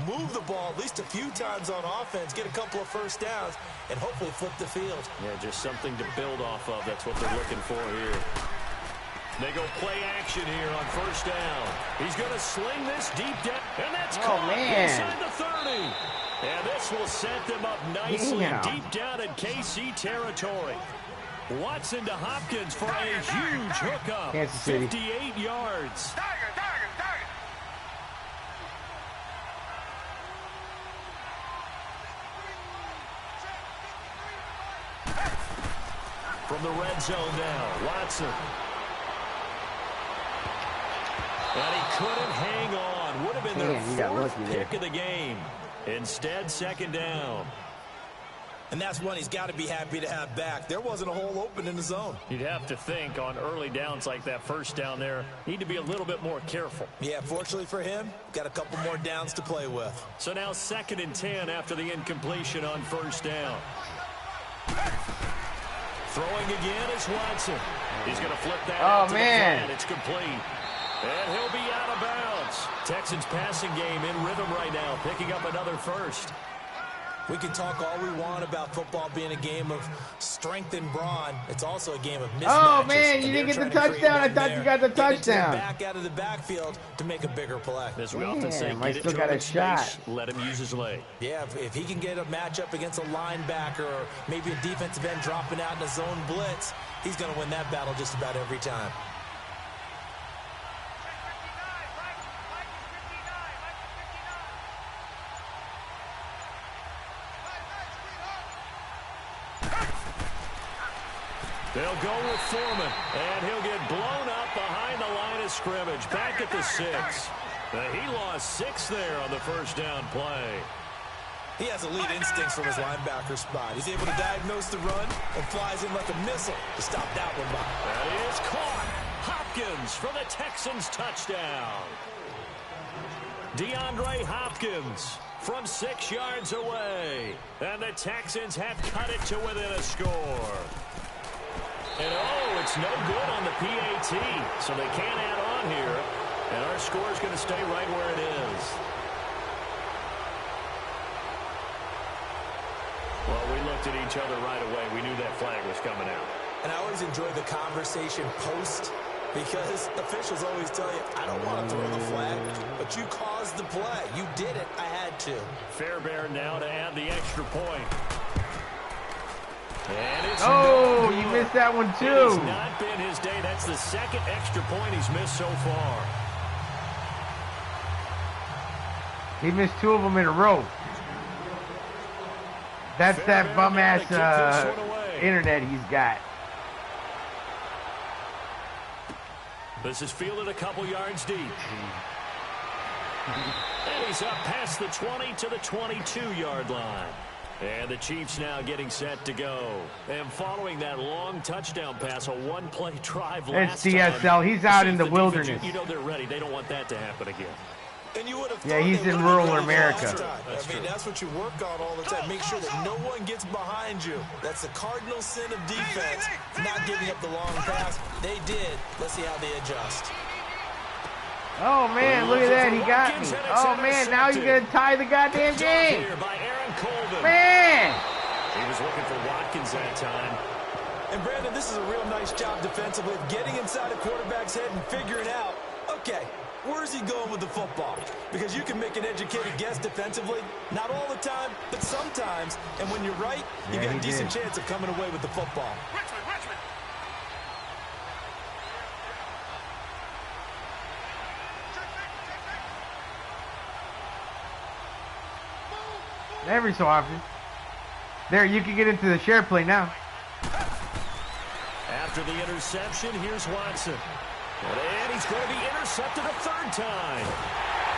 move the ball at least a few times on offense, get a couple of first downs, and hopefully flip the field. Yeah, just something to build off of. That's what they're looking for here. They go play action here on first down. He's going to sling this deep down, and that's caught inside the 30. And this will set them up nicely deep down in KC territory. Watson to Hopkins for a huge hookup. 58 yards. From the red zone now, Watson. And he couldn't hang on. Would have been their fourth pick of the game. Instead, second down. And that's one he's got to be happy to have back. There wasn't a hole open in the zone. You'd have to think on early downs like that first down there, need to be a little bit more careful. Yeah, fortunately for him, got a couple more downs to play with. So now 2nd and 10 after the incompletion on first down. Throwing again is Watson. He's going to flip that out to the flat. It's complete. And he'll be out of bounds. Texans passing game in rhythm right now, picking up another first. We can talk all we want about football being a game of strength and brawn. It's also a game of mismatches. Oh, man, you didn't get the touchdown. I thought you got the touchdown. Back out of the backfield to make a bigger play. As we often say, I still got a shot. Let him use his leg. Yeah, if he can get a matchup against a linebacker or maybe a defensive end dropping out in a zone blitz, he's going to win that battle just about every time. They'll go with Foreman, and he'll get blown up behind the line of scrimmage, back at the 6. He lost 6 there on the first down play. He has elite instincts from his linebacker spot. He's able to diagnose the run and flies in like a missile to stop that one by. That is caught. Hopkins for the Texans touchdown. DeAndre Hopkins from 6 yards away. And the Texans have cut it to within a score. And oh, it's no good on the PAT, so they can't add on here. And our score is going to stay right where it is. Well, we looked at each other right away. We knew that flag was coming out. And I always enjoy the conversation post, because officials always tell you, I don't want to throw the flag, but you caused the play. You did it. I had to. Fairbairn now to add the extra point. And it's you missed that one too. It has not been his day. That's the 2nd extra point he's missed so far. He missed 2 of them in a row. That's that bum-ass internet he's got. This is fielded a couple yards deep. And he's up past the 20 to the 22-yard line. And the Chiefs now getting set to go. And following that long touchdown pass, a one-play drive last time. It's DSL. He's out in the wilderness. You know they're ready. They don't want that to happen again. And you would have he's in rural America. That's what you work on all the time. Make sure that no one gets behind you. That's the cardinal sin of defense, not giving up the long pass. They did. Let's see how they adjust. Oh, man, look at that. He got me. Oh, man, now he's going to tie the goddamn game. Man! He was looking for Watkins that time. And, Brandon, this is a real nice job defensively of getting inside a quarterback's head and figuring out, okay, where's he going with the football? Because you can make an educated guess defensively. Not all the time, but sometimes. And when you're right, you got a decent chance of coming away with the football. Every so often. There, you can get into the share play now. After the interception, here's Watson. And he's going to be intercepted a 3rd time.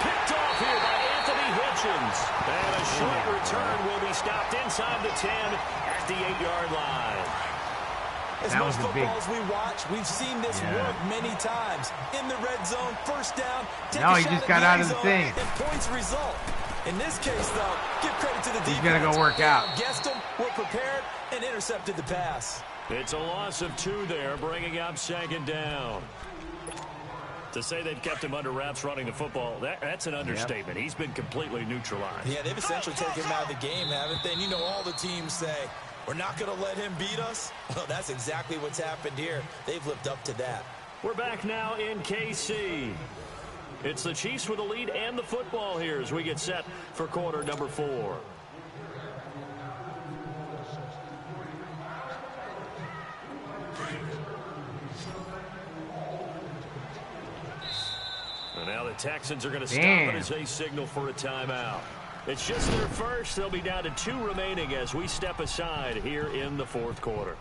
Picked off here by Anthony Hitchens. And a short return will be stopped inside the 10 at the 8-yard line. As much football as we watch, we've seen this work many times. In the red zone, first down, take a shot he just got out of the thing. And points result. In this case, though, give credit to the defense. He's going to go work out. Guessed him, were prepared, and intercepted the pass. It's a loss of 2 there, bringing up 2nd down. To say they've kept him under wraps running the football, that's an understatement. He's been completely neutralized. Yeah, they've essentially taken him out of the game, haven't they? And you know all the teams say, we're not going to let him beat us. Well, that's exactly what's happened here. They've lived up to that. We're back now in KC. It's the Chiefs with the lead and the football here as we get set for quarter number 4. And now the Texans are going to stop it as they signal for a timeout. It's just their first. They'll be down to 2 remaining as we step aside here in the 4th quarter.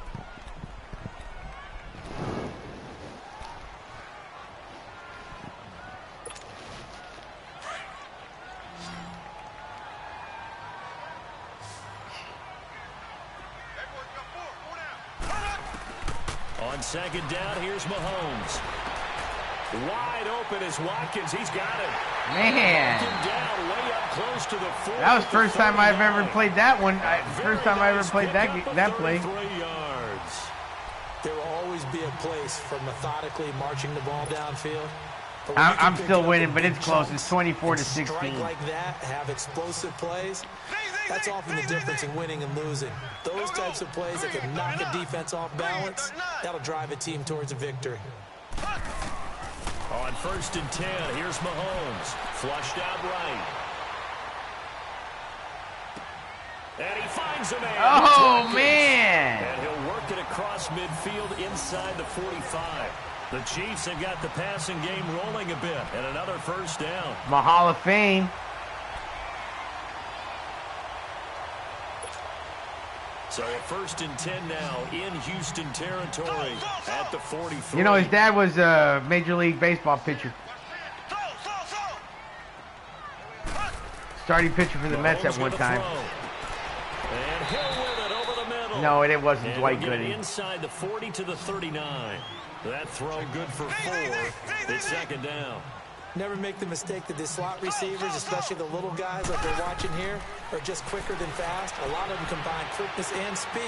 On second down, here's Mahomes. Wide open is Watkins. He's got it. Man. Down, way up close to the 40, that was the first time I've ever played that one. First time I ever played that play. Yards. There will always be a place for methodically marching the ball downfield. I'm still winning, but it's close. It's 24-16. Strike like that, have explosive plays. That's often the difference in winning and losing. Those types of plays that can knock a defense off balance, that'll drive a team towards a victory. On 1st and 10, here's Mahomes. Flushed out right. And he finds a man. Oh, man. And he'll work it across midfield inside the 45. The Chiefs have got the passing game rolling a bit. And another first down. My Hall of Fame. So at 1st and 10 now in Houston territory at the 43. You know, his dad was a Major League Baseball pitcher. Starting pitcher for the Mets at one time. And he'll win it over the middle. No, it wasn't and Dwight Gooden. Inside the 40 to the 39. That throw good for 4. It's 2nd down. Never make the mistake that the slot receivers, especially the little guys like we're watching here, are just quicker than fast. A lot of them combine quickness and speed,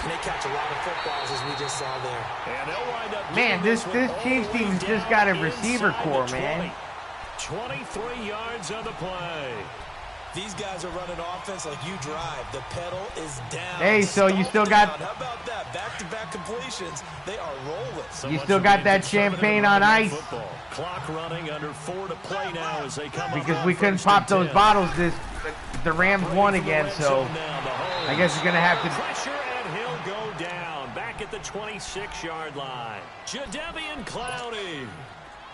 and they catch a lot of footballs, as we just saw there. And they'll wind up man, this Chiefs team's just got a receiver core, man. 23 yards on the play. These guys are running offense like you drive. The pedal is down. Hey, so you still got... How about that? Back-to-back completions. They are rolling. You still got that champagne on ice. Clock running under 4 to play now as they come because we couldn't pop those bottles. The Rams won again, so I guess you're going to have to... Pressure, and he'll go down. Back at the 26-yard line. Jadeveon Clowney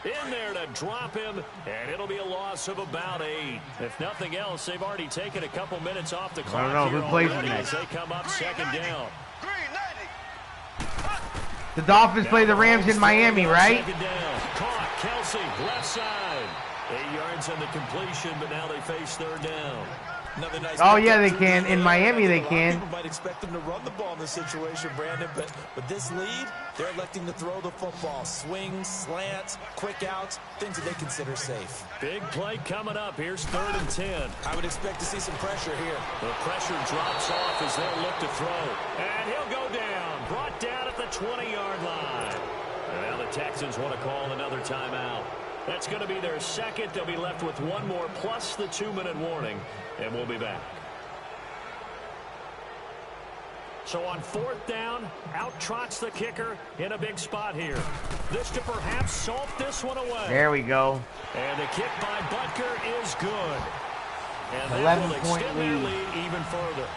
in there to drop him, and it'll be a loss of about 8. If nothing else, they've already taken a couple minutes off the clock. I don't know who plays in as they come up 2nd down. The Dolphins play the Rams in Miami, right? 2nd down. Caught. Kelsey, left side. 8 yards on the completion, but now they face 3rd down. Another nice oh, yeah, they can. In Miami, they can. People might expect them to run the ball in this situation, Brandon, but with this lead, they're electing to throw the football. Swings, slants, quick outs, things that they consider safe. Big play coming up. Here's 3rd and 10. I would expect to see some pressure here. The pressure drops off as they'll look to throw. And he'll go down. Brought down at the 20-yard line. And now the Texans want to call another timeout. That's going to be their 2nd. They'll be left with 1 more plus the 2-minute warning. And we'll be back. So on 4th down, out trots the kicker in a big spot here. This to perhaps salt this one away. There we go. And the kick by Butker is good. And 11-point lead even further.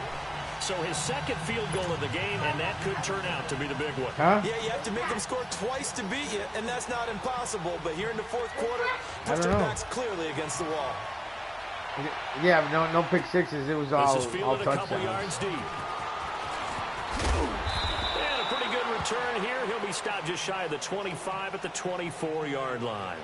So his 2nd field goal of the game, and that could turn out to be the big one. Huh? Yeah, you have to make them score twice to beat you, and that's not impossible. But here in the 4th quarter, puts their backs clearly against the wall. Yeah, no pick sixes. It was all touchdowns. A couple touchdowns. yards deep. And a pretty good return here. He'll be stopped just shy of the 25 at the 24-yard line.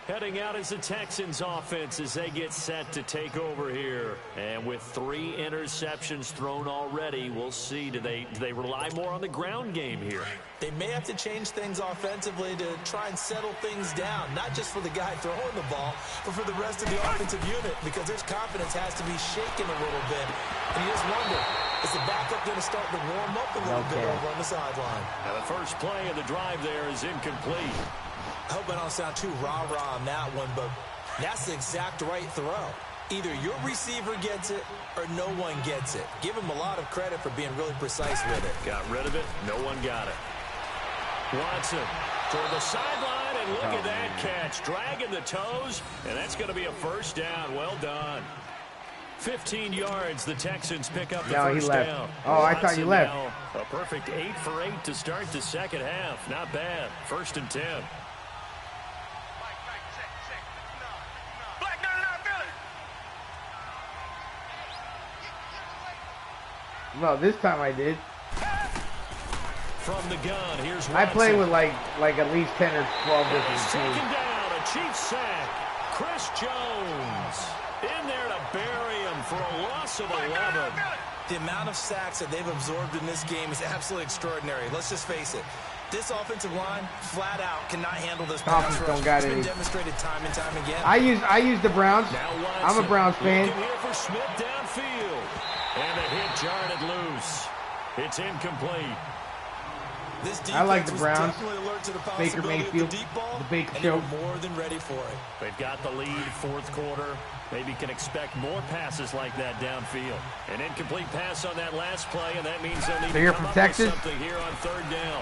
Heading out is the Texans offense as they get set to take over here. And with 3 interceptions thrown already, we'll see. Do they rely more on the ground game here? They may have to change things offensively to try and settle things down, not just for the guy throwing the ball, but for the rest of the offensive unit, because their confidence has to be shaken a little bit. And you just wonder, is the backup going to start to warm up a little bit over on the sideline? Now the first play of the drive there is incomplete. I hope I don't sound too rah-rah on that one, but that's the exact right throw. Either your receiver gets it or no one gets it. Give him a lot of credit for being really precise with it. Got rid of it. No one got it. Watson toward the sideline, and look at that catch. Dragging the toes, and that's going to be a first down. Well done. 15 yards, the Texans pick up the first down. Oh, I thought you left. A perfect 8 for 8 to start the second half. Not bad. 1st and 10. Well, this time I did. From the gun, here's Watson. I play with like at least 10 or 12 different teams. Taken teams. down, a Chiefs sack. Chris Jones in there to bury him for a loss of 11. The amount of sacks that they've absorbed in this game is absolutely extraordinary. Let's just face it. This offensive line, flat out, cannot handle this pass rush. It's been demonstrated time and time again. I use the Browns. I'm a Browns fan. Here for Smith downfield. And the hit jarred it loose. It's incomplete. This I like the Browns. Baker Mayfield, the Baker Show. More than ready for it. They've got the lead, 4th quarter. Maybe can expect more passes like that downfield. An incomplete pass on that last play, and that means they'll need to come up with something here on 3rd down.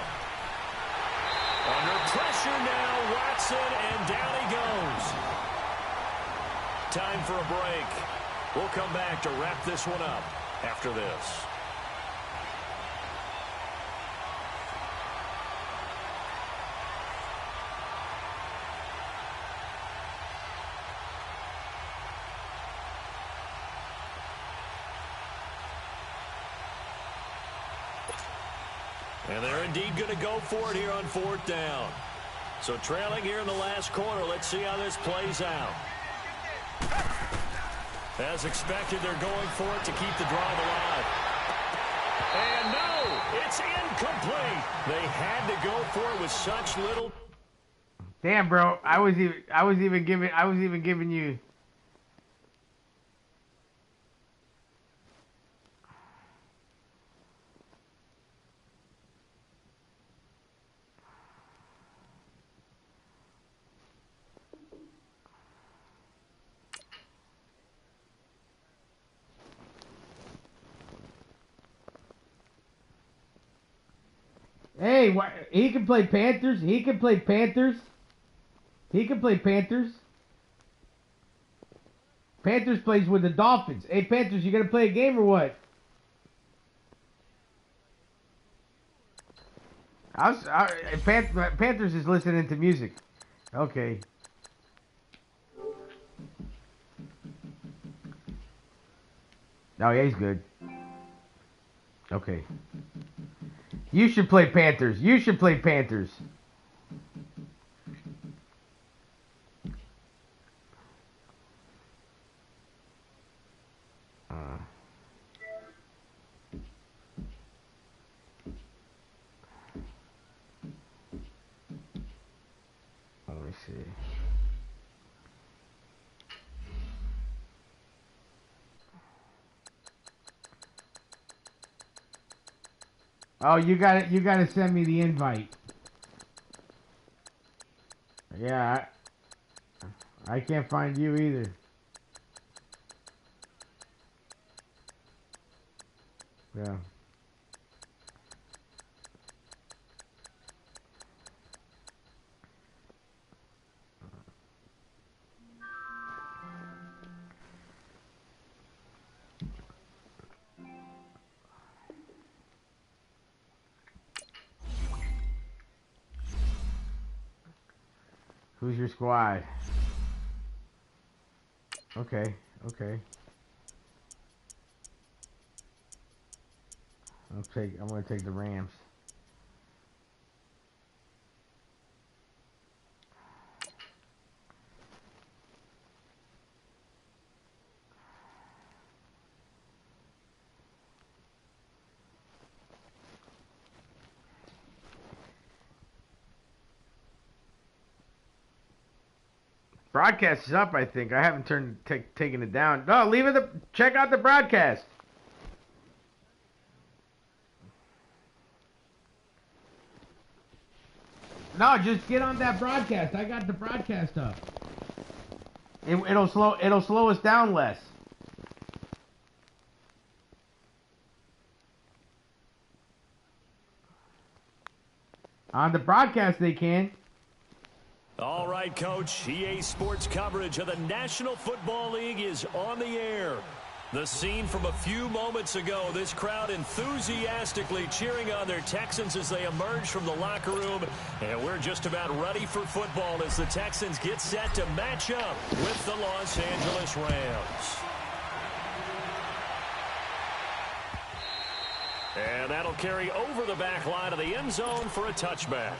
Under pressure now, Watson, and down he goes. Time for a break. We'll come back to wrap this one up after this. And they're indeed going to go for it here on 4th down. So trailing here in the last quarter, let's see how this plays out. As expected, they're going for it to keep the drive alive. And no, it's incomplete. They had to go for it with such little. Damn, bro, I was even giving you. Hey, he can play Panthers. He can play Panthers. He can play Panthers. Panthers plays with the Dolphins. Hey, Panthers, you gonna play a game or what? Panthers is listening to music. Okay. Oh, yeah, he's good. Okay. You should play Panthers. You should play Panthers. Let me see. Oh, you gotta send me the invite. Yeah, I can't find you either. Yeah. Who's your squad? Okay, okay. I'm gonna take the Rams. Broadcast is up, I think. I haven't taken it down. No, leave it. Check out the broadcast. No, just get on that broadcast. I got the broadcast up. It'll slow us down less. On the broadcast they can. All right, Coach. EA Sports coverage of the National Football League is on the air. The scene from a few moments ago, this crowd enthusiastically cheering on their Texans as they emerge from the locker room. And we're just about ready for football as the Texans get set to match up with the Los Angeles Rams. And that'll carry over the back line of the end zone for a touchback.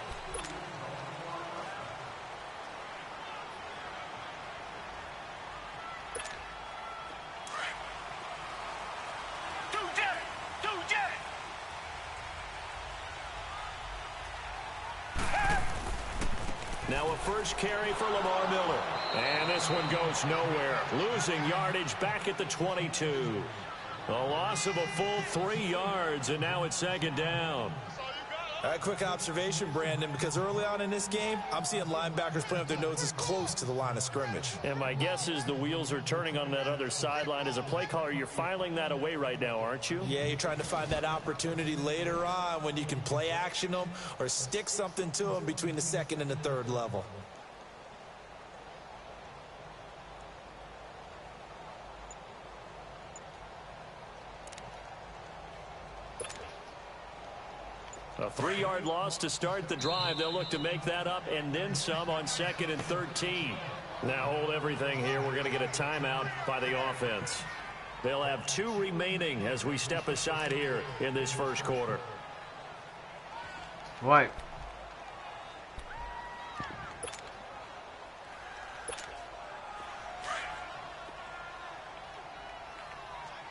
Now a first carry for Lamar Miller. And this one goes nowhere. Losing yardage back at the 22. A loss of a full 3 yards, and now it's second down. A quick observation, Brandon, because early on in this game, I'm seeing linebackers putting up their noses close to the line of scrimmage. And my guess is the wheels are turning on that other sideline. As a play caller, you're filing that away right now, aren't you? Yeah, you're trying to find that opportunity later on when you can play action them or stick something to them between the second and the third level. A 3-yard loss to start the drive. They'll look to make that up and then some on 2nd and 13. Now hold everything here. We're going to get a timeout by the offense. They'll have 2 remaining as we step aside here in this first quarter. What?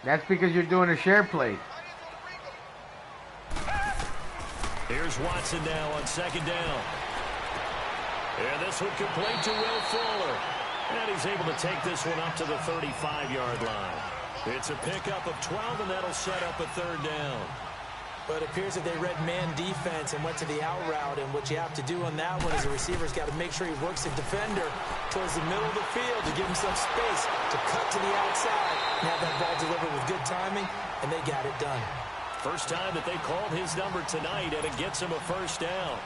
That's because you're doing a share play. Here's Watson now on 2nd down. And this one complete to Will Fuller. And he's able to take this one up to the 35-yard line. It's a pickup of 12, and that'll set up a 3rd down. But it appears that they read man defense and went to the out route. And what you have to do on that one is the receiver's got to make sure he works the defender towards the middle of the field to give him some space to cut to the outside and have that ball delivered with good timing, and they got it done. First time that they called his number tonight, and it gets him a 1st down.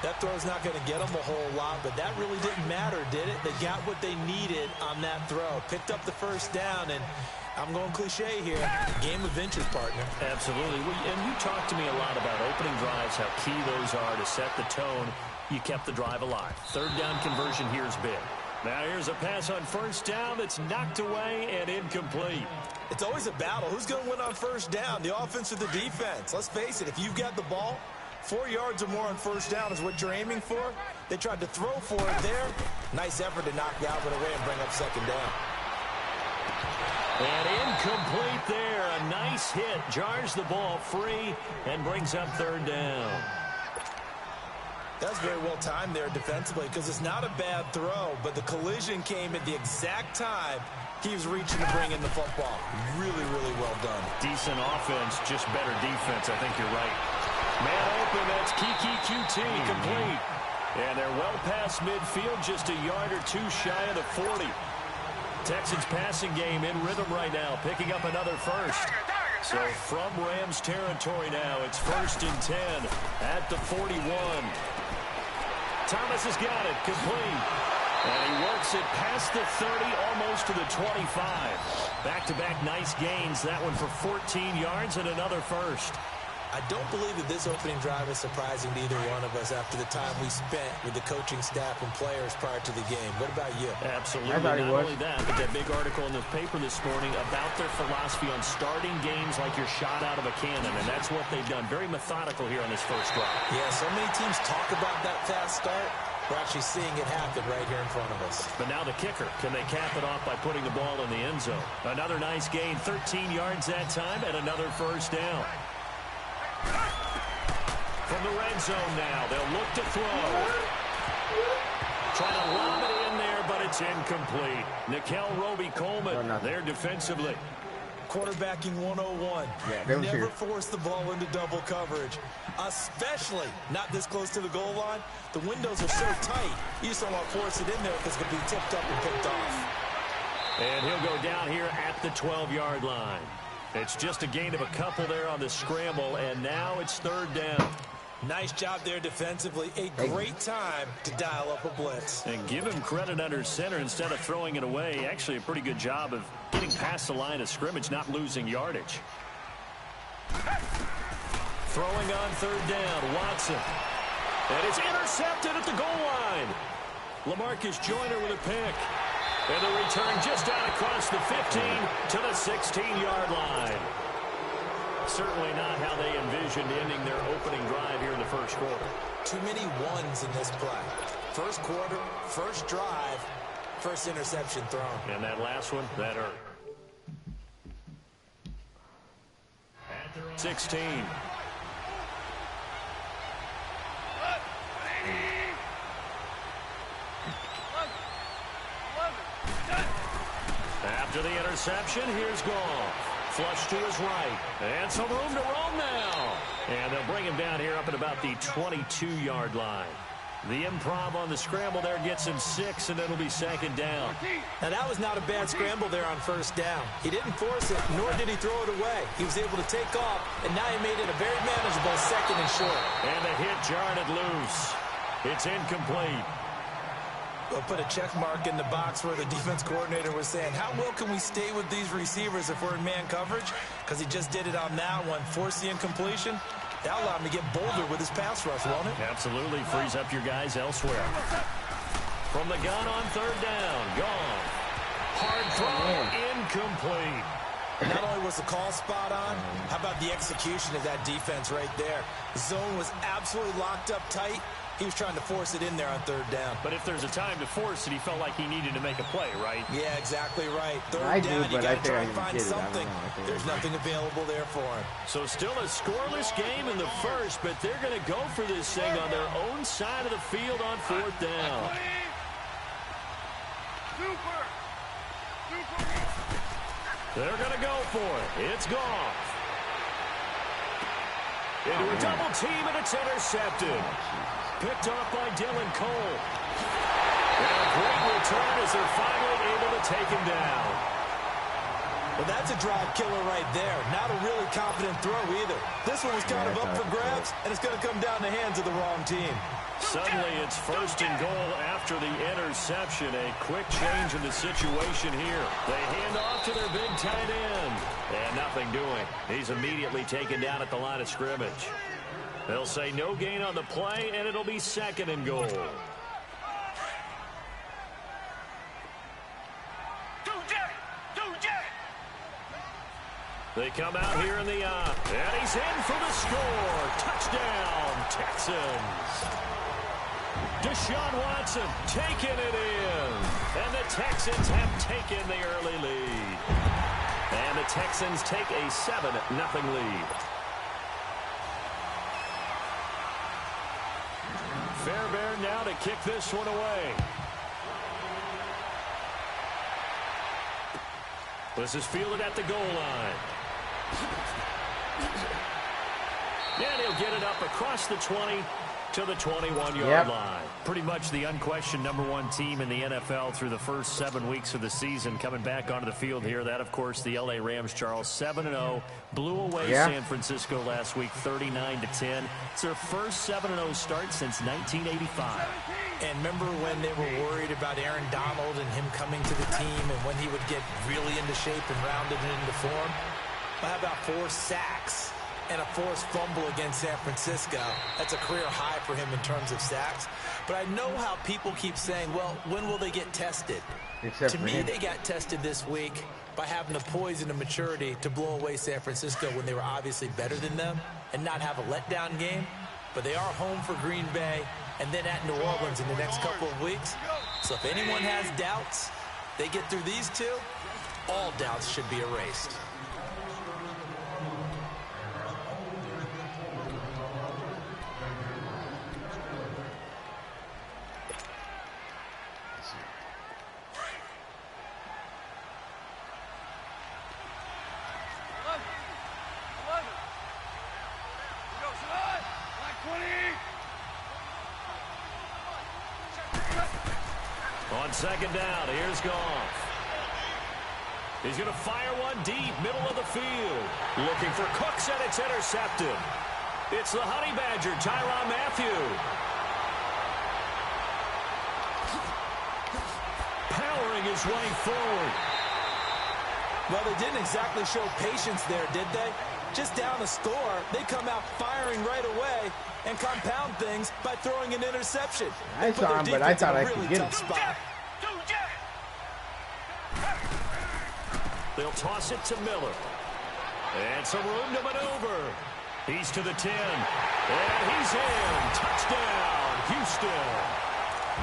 That throw's not going to get them a whole lot, but that really didn't matter, did it? They got what they needed on that throw. Picked up the 1st down, and I'm going cliche here, game of inches, partner. Absolutely. And you talked to me a lot about opening drives, how key those are to set the tone. You kept the drive alive. 3rd down conversion here is big. Now here's a pass on 1st down that's knocked away and incomplete. It's always a battle. Who's going to win on 1st down, the offense or the defense? Let's face it, if you've got the ball, 4 yards or more on 1st down is what you're aiming for. They tried to throw for it there. Nice effort to knock that one away and bring up 2nd down. And incomplete there. A nice hit. Jars the ball free and brings up 3rd down. That's very well timed there defensively because it's not a bad throw, but the collision came at the exact time he was reaching to bring in the football. Really, really well done. Decent offense, just better defense. I think you're right. Man open, that's Kiki QT, complete. And they're well past midfield, just a yard or 2 shy of the 40. Texans passing game in rhythm right now, picking up another 1st. So from Rams territory now, it's 1st and 10 at the 41. Thomas has got it, complete. And he works it past the 30, almost to the 25. Back-to-back nice gains. That one for 14 yards and another 1st. I don't believe that this opening drive is surprising to either one of us after the time we spent with the coaching staff and players prior to the game. What about you? Absolutely. Not only that, but that big article in the paper this morning about their philosophy on starting games like you're shot out of a cannon, and that's what they've done. Very methodical here on this first drive. Yeah, so many teams talk about that fast start. We're actually seeing it happen right here in front of us. But now the kicker. Can they cap it off by putting the ball in the end zone? Another nice gain, 13 yards that time, and another 1st down. From the red zone now, they'll look to throw. Trying to lob it in there, but it's incomplete. Nickel Roby-Coleman there defensively. Quarterbacking 101. Yeah, never force the ball into double coverage, especially not this close to the goal line. The windows are so tight, you just don't want to force it in there because it could be tipped up and picked off. And he'll go down here at the 12-yard line. It's just a gain of a couple there on the scramble, and now it's third down. Nice job there defensively. A great time to dial up a blitz. And give him credit under center instead of throwing it away. Actually, a pretty good job of getting past the line of scrimmage, not losing yardage. Throwing on third down, Watson. And it's intercepted at the goal line. LaMarcus Joyner with a pick. And the return just out across the 15 to the 16-yard line. Certainly not how they envisioned ending their opening drive here in the first quarter. Too many ones in this play. First quarter, first drive, first interception thrown. And that last one, that hurt. 16. After the interception, here's Goff. Flush to his right. And some room to roam now. And they'll bring him down here up at about the 22-yard line. The improv on the scramble there gets him 6, and it'll be second down. Now, that was not a bad scramble there on first down. He didn't force it, nor did he throw it away. He was able to take off, and now he made it a very manageable second and short. And the hit jarred it loose. It's incomplete. We'll put a check mark in the box where the defense coordinator was saying, how well can we stay with these receivers if we're in man coverage? Because he just did it on that one. Force the incompletion. That allowed him to get bolder with his pass rush, won't it? Absolutely. Frees up your guys elsewhere. From the gun on third down. Gone. Hard throw. Incomplete. Not only was the call spot on, how about the execution of that defense right there? The zone was absolutely locked up tight. He was trying to force it in there on third down. But if there's a time to force it, he felt like he needed to make a play, right? Yeah, exactly right. Third down, you got to try and find something. There's nothing available there for him. So still a scoreless game in the first, but they're going to go for this thing on their own side of the field on fourth down. They're going to go for it. It's Goff. Into a double team, and it's intercepted. Picked off by Dylan Cole. And a great return as they're finally able to take him down. Well, that's a drive killer right there. Not a really confident throw either. This one was kind of up for grabs, and it's going to come down the hands of the wrong team. Suddenly, it's first and goal after the interception. A quick change in the situation here. They hand off to their big tight end. And nothing doing. He's immediately taken down at the line of scrimmage. They'll say no gain on the play, and it'll be second and goal. They come out here in the and he's in for the score. Touchdown, Texans. Deshaun Watson taking it in. And the Texans have taken the early lead. And the Texans take a 7-0 lead. Fairbairn now to kick this one away. This is fielded at the goal line. And he'll get it up across the 20 to the 21-yard line. Pretty much the unquestioned #1 team in the NFL through the first 7 weeks of the season. Coming back onto the field here, that, of course, the L.A. Rams, Charles, 7-0. Blew away San Francisco last week, 39-10. It's their first 7-0 start since 1985. And remember when they were worried about Aaron Donald and him coming to the team and when he would get really into shape and rounded into form? Well, how about 4 sacks? And a forced fumble against San Francisco. That's a career high for him in terms of sacks. But I know how people keep saying, well, when will they get tested? To me, they got tested this week by having the poise and the maturity to blow away San Francisco when they were obviously better than them and not have a letdown game. But they are home for Green Bay and then at New Orleans in the next couple of weeks. So if anyone has doubts, they get through these two, all doubts should be erased. On second down, here's Goff. He's going to fire one deep, middle of the field. Looking for Cooks, and it's intercepted. It's the Honey Badger, Tyrann Mathieu. Powering his way forward. Well, they didn't exactly show patience there, did they? Just down a score, they come out firing right away and compound things by throwing an interception. I saw him, but I thought I could get him. They'll toss it to Miller. And some room to maneuver. He's to the 10. And he's in. Touchdown, Houston.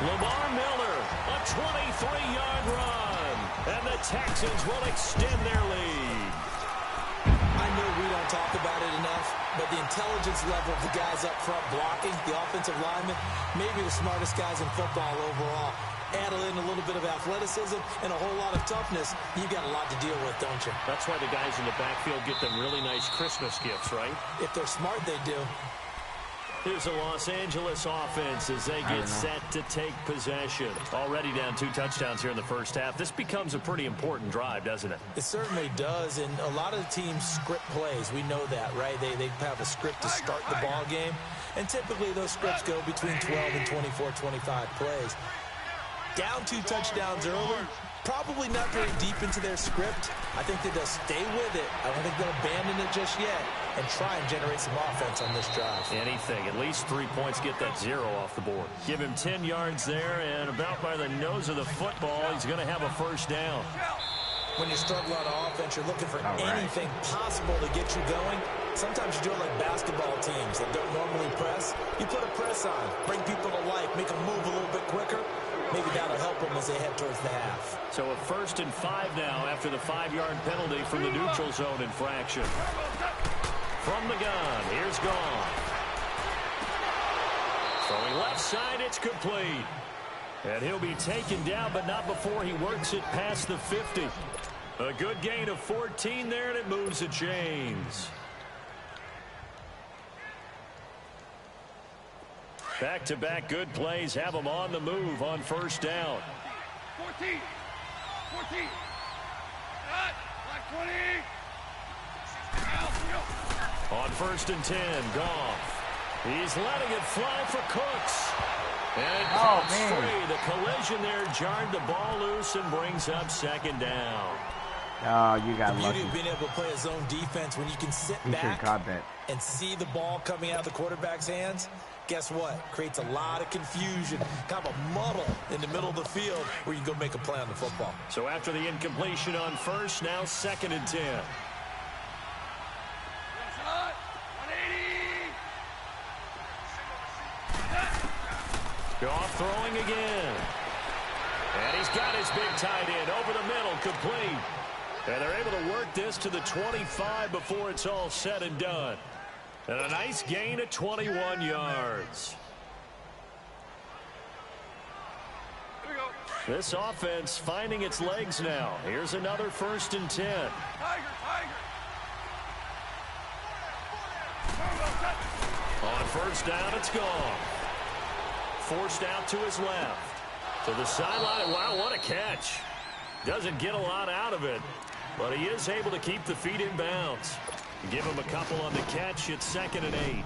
Lamar Miller, a 23-yard run. And the Texans will extend their lead. I know we don't talk about it enough, but the intelligence level of the guys up front blocking, the offensive linemen, maybe the smartest guys in football overall. Add in a little bit of athleticism and a whole lot of toughness, you've got a lot to deal with, don't you? That's why the guys in the backfield get them really nice Christmas gifts, right? If they're smart, they do. Here's the Los Angeles offense as they get set to take possession. Already down 2 touchdowns here in the first half. This becomes a pretty important drive, doesn't it? It certainly does, and a lot of the teams script plays. We know that, right? They have a script to start the ball game, and typically those scripts go between 12 and 24, 25 plays. Down 2 touchdowns early, probably not very deep into their script. I think that they'll stay with it. I don't think they'll abandon it just yet and try and generate some offense on this drive. Anything. At least 3 points, get that 0 off the board. Give him 10 yards there, and about by the nose of the football, he's going to have a first down. When you struggle on offense, you're looking for anything possible to get you going. Sometimes you do it like basketball teams that don't normally press. You put a press on, bring people to life, make them move a little bit quicker. Maybe that'll help them as they head towards the half. So a 1st and 5 now after the 5-yard penalty from the neutral zone infraction. From the gun, here's Goff. Throwing left side, it's complete. And he'll be taken down, but not before he works it past the 50. A good gain of 14 there, and it moves the chains. Back-to-back good plays have them on the move on first down. 14. 14. Black 20. On 1st and 10, Goff. He's letting it fly for Cooks. And it pops free. The collision there jarred the ball loose and brings up 2nd down. Oh, you got lucky. The beauty lucky. of being able to play a zone defense when you can sit He back caught that. and see the ball coming out of the quarterback's hands. Guess what? Creates a lot of confusion, kind of a muddle in the middle of the field where you can go make a play on the football. So after the incompletion on 1st, now 2nd and 10. Goff throwing again. And he's got his big tight end over the middle, complete. And they're able to work this to the 25 before it's all said and done. And a nice gain of 21 yards. This offense finding its legs now. Here's another 1st and 10. On 1st down, it's gone. Forced out to his left. To the sideline. Wow, what a catch. Doesn't get a lot out of it, but he is able to keep the feet in bounds. Give him a couple on the catch. It's 2nd and 8.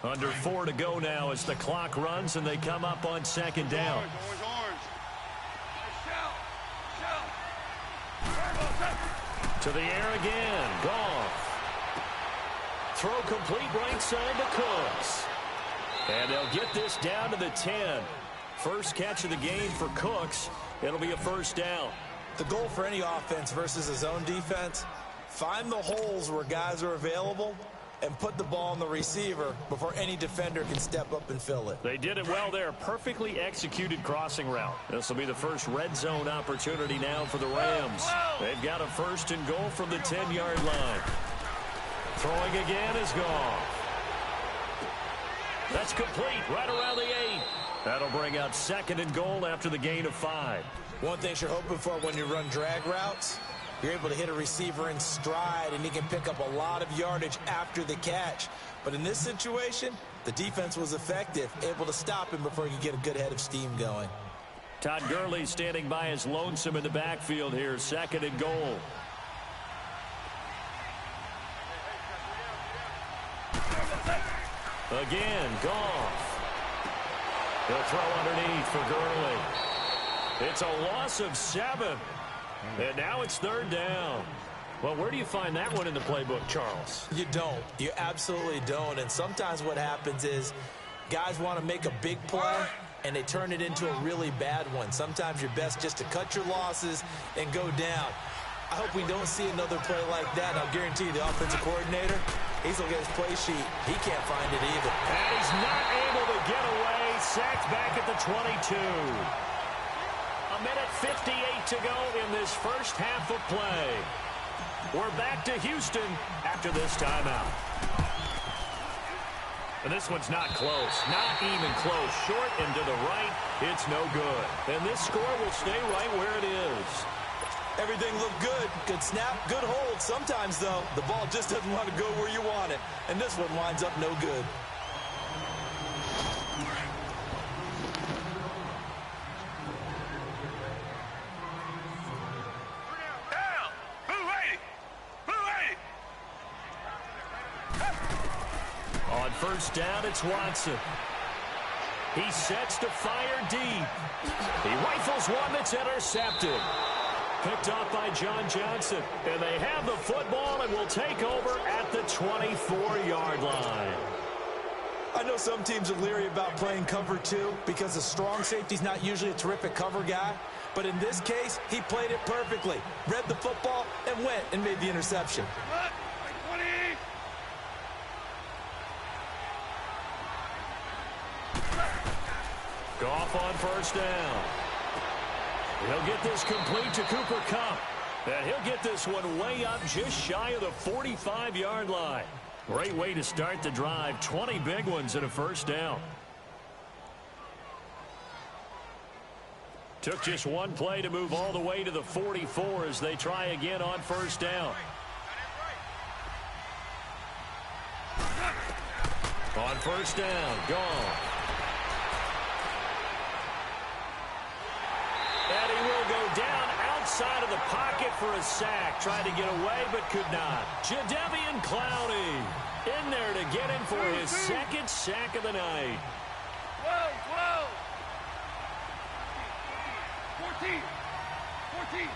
Under 4 to go now as the clock runs and they come up on 2nd down. To the air again. Goff. Throw complete right side to Cooks. And they'll get this down to the 10. First catch of the game for Cooks. It'll be a 1st down. The goal for any offense versus a zone defense, find the holes where guys are available and put the ball on the receiver before any defender can step up and fill it. They did it well there. Perfectly executed crossing route. This will be the first red zone opportunity now for the Rams. They've got a 1st and goal from the 10-yard line. Throwing again is Goff. That's complete right around the 8. That'll bring out 2nd and goal after the gain of 5. One thing you're hoping for when you run drag routes, you're able to hit a receiver in stride, and he can pick up a lot of yardage after the catch. But in this situation, the defense was effective, able to stop him before he could get a good head of steam going. Todd Gurley standing by his lonesome in the backfield here, 2nd and goal. Again, Goff. He'll throw underneath for Gurley. It's a loss of 7. And now it's 3rd down. Well, where do you find that one in the playbook, Charles? You don't. You absolutely don't. And sometimes what happens is guys want to make a big play, and they turn it into a really bad one. Sometimes you're best just to cut your losses and go down. I hope we don't see another play like that. And I'll guarantee you the offensive coordinator, he's going to get his play sheet. He can't find it either. And he's not able to get away. Sacked back at the 22. A minute 58 to go in this first half of play. We're back to Houston after this timeout. And this one's not close. Not even close. Short and to the right. It's no good. And this score will stay right where it is. Everything looked good. Good snap, good hold. Sometimes, though, the ball just doesn't want to go where you want it. And this one winds up no good. On first down, it's Watson. He sets to fire deep. He rifles one that's intercepted. Picked off by John Johnson. And they have the football and will take over at the 24-yard line. I know some teams are leery about playing cover 2 because a strong safety's not usually a terrific cover guy. But in this case, he played it perfectly. Read the football and went and made the interception. Goff on first down. He'll get this complete to Cooper Kupp. And he'll get this one way up just shy of the 45-yard line. Great way to start the drive. 20 big ones and a first down. Took just one play to move all the way to the 44 as they try again on first down. On first down, Goff. And he will go down outside of the pocket for a sack. Tried to get away, but could not. Jadeveon Clowney in there to get him for his 2nd sack of the night. 12. 14.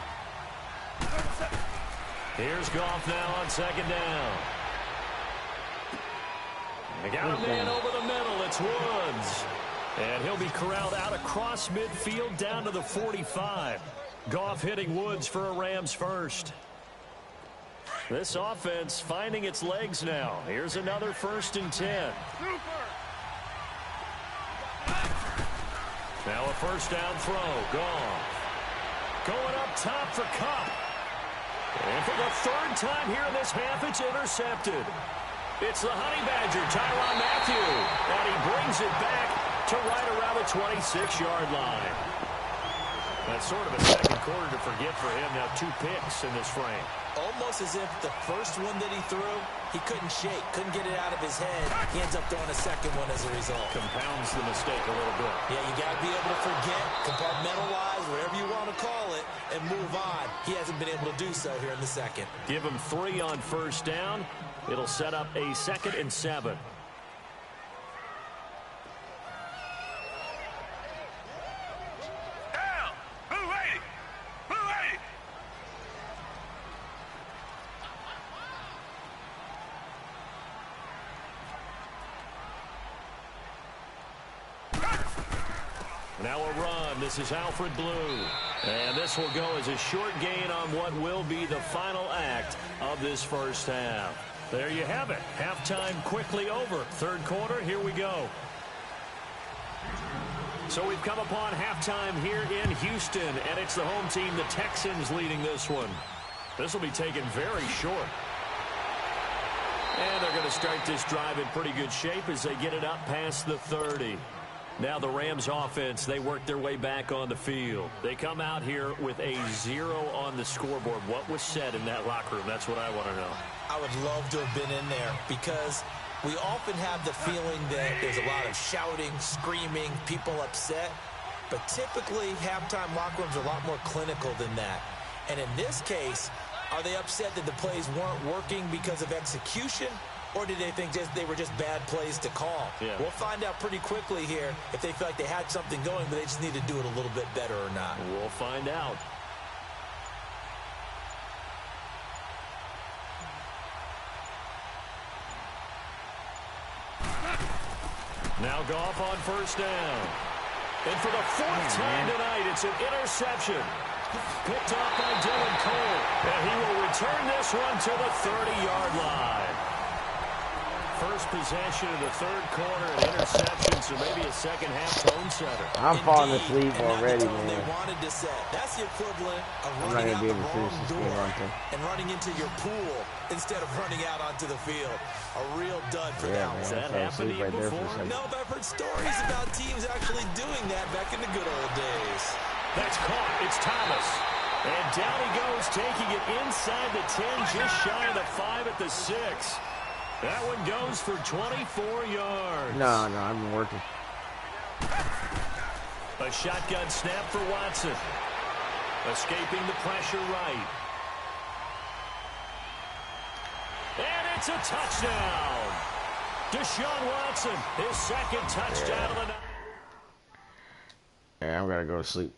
Here's Goff now on 2nd down. They got a man over the middle. It's Woods. And he'll be corralled out across midfield down to the 45. Goff hitting Woods for a Rams first. This offense finding its legs now. Here's another 1st and 10. Now a first down throw. Goff. Going up top for Kupp. And for the 3rd time here in this half, it's intercepted. It's the Honey Badger, Tyrann Mathieu. And he brings it back to right around the 26-yard line. That's sort of a second quarter to forget for him. Now 2 picks in this frame. Almost as if the first one that he threw, he couldn't shake, couldn't get it out of his head. He ends up throwing a second one as a result. Compounds the mistake a little bit. Yeah, you got to be able to forget, compartmentalize, whatever you want to call it, and move on. He hasn't been able to do so here in the second. Give him 3 on first down. It'll set up a 2nd and 7. Now a run. This is Alfred Blue. And this will go as a short gain on what will be the final act of this first half. There you have it. Halftime quickly over. 3rd quarter, here we go. So we've come upon halftime here in Houston, and it's the home team, the Texans, leading this one. This will be taken very short. And they're going to start this drive in pretty good shape as they get it up past the 30. Now the Rams offense, they work their way back on the field. They come out here with a 0 on the scoreboard. What was said in that locker room? That's what I want to know. I would love to have been in there because we often have the feeling that there's a lot of shouting, screaming, people upset. But typically, halftime locker rooms are a lot more clinical than that. And in this case, are they upset that the plays weren't working because of execution? Or did they think they were just bad plays to call? Yeah. We'll find out pretty quickly here if they feel like they had something going, but they just need to do it a little bit better or not. We'll find out. Now Goff on first down. And for the 4th time tonight, it's an interception. Picked off by Dylan Cole. And he will return this one to the 30-yard line. First possession of the 3rd quarter, an interception, so maybe a second-half tone setter. I'm falling asleep already, man. They wanted to set. That's the equivalent of running out the wrong door and running into your pool instead of running out onto the field. A real dud for that one. Has that happened to you before? No, but I've heard stories about teams actually doing that back in the good old days. That's caught. It's Thomas. And down he goes, taking it inside the 10, just shy of the 5 at the 6. That one goes for 24 yards. No, I'm working. A shotgun snap for Watson. Escaping the pressure right. And it's a touchdown. Deshaun Watson, his 2nd touchdown of the night. Yeah, I'm going to go to sleep.